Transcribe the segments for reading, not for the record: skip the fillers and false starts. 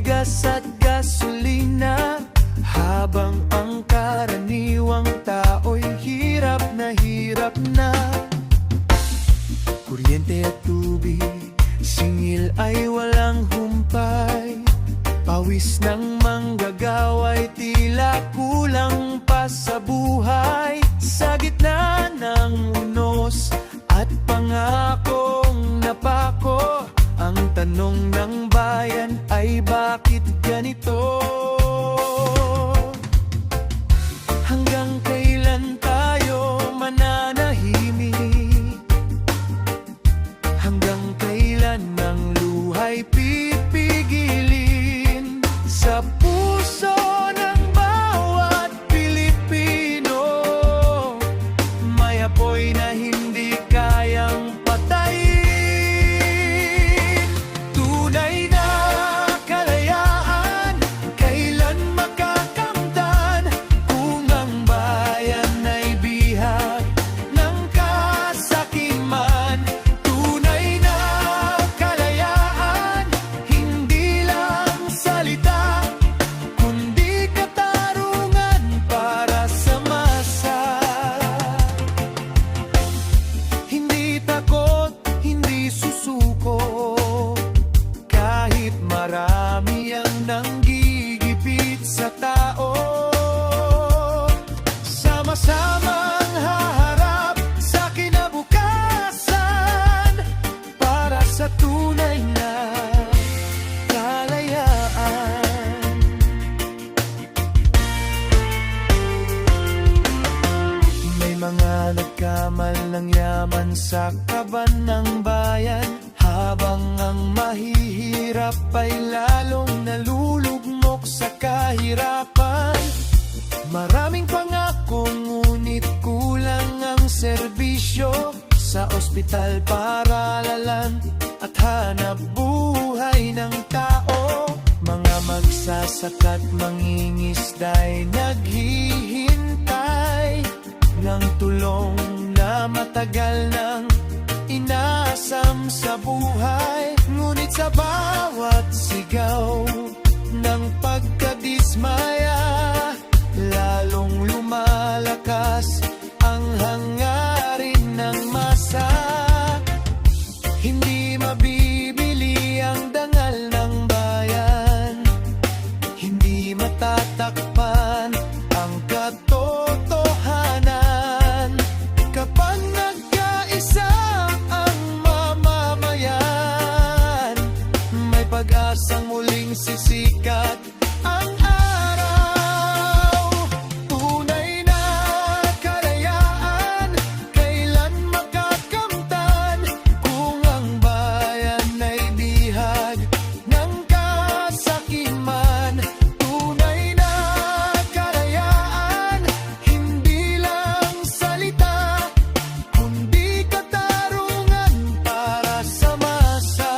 bigas at gasolina, habang ang karaniwang tao'y hirap na kuryente at tubig, singil ay walang humpay. Pawis ng manggagawa'y tila kulang pa sa buhay. Sa gitna ng unos at pangakong napako, ang tanong ng bayan ay bakit ganito? Hanggang kailan tayo mananahimik? Hanggang kailan ang luhay pipigilin sa puso ng bawat Pilipino? May apoy na hindi kayang patayin. Tunay na kalayaan, kailan makakamtan kung ang bayan ay bihag ng kasakiman? Tunay na kalayaan, hindi lang salita, kundi katarungan para sa masa. Hindi takot, hindi susuko, kahit marami ang nanggigipit sa tao. Sama-samang haharap sa kinabukasan para sa tunay na kalayaan. May mga nagkamal ng yaman sa kaban ng bayan, habang ang mahihirap ay lalong nalulugmok sa kahirapan. Maraming pangako ngunit kulang ang serbisyo sa ospital, paaralan at hanap buhay ng tao. Mga magsasaka't mangingisda'y naghihintay ng tulong na matagal nang inasam sa buhay. Ngunit sa bawat sigaw ng pagkadismaya, lalong lumalakas ang hangarin ng masa. Hindi mabibili ang dangal ng bayan, hindi matatakpan ang katotohanan. Kapag nagkaisa ang mamamayan, may pag-asang muling sisikat ang araw. Tunay na kalayaan, kailan makakamtan kung ang bayan ay bihag ng kasakiman? Tunay na kalayaan, hindi lang salita, kundi katarungan para sa masa.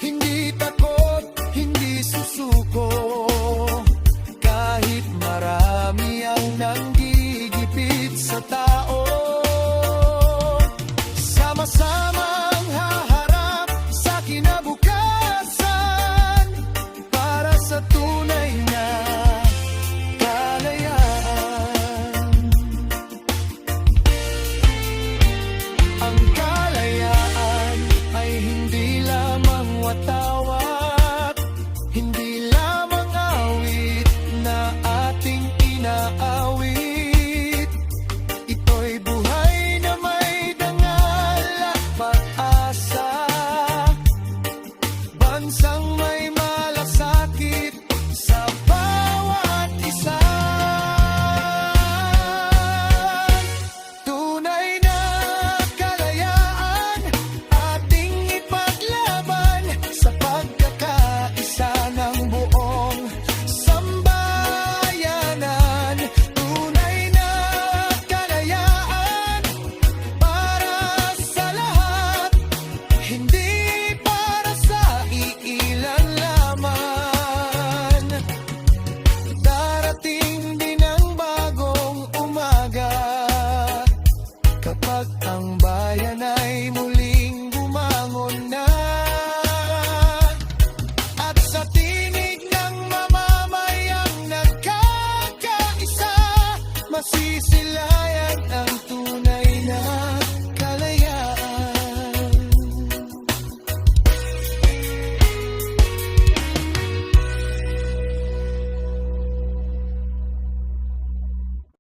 Hindi takot, hindi susuko, kahit marami ang nanggigipit sa tao. Sama-samang haharap sa kinabukasan para sa tunay na kalayaan. Ang kalayaan ay hindi lamang watawat, hindi lamang awit na ating inaawit. Ito'y buhay na may dangal at pag-asa, bansang may malasakit sa bawat isa. Tunay na kalayaan, ating ipaglaban sa pagkakaisa ng buong sambayanan. Tunay na kalayaan para sa lahat, hindi para sa iilan lamang. Darating din ang bagong umaga, kapag ang bayan ay muli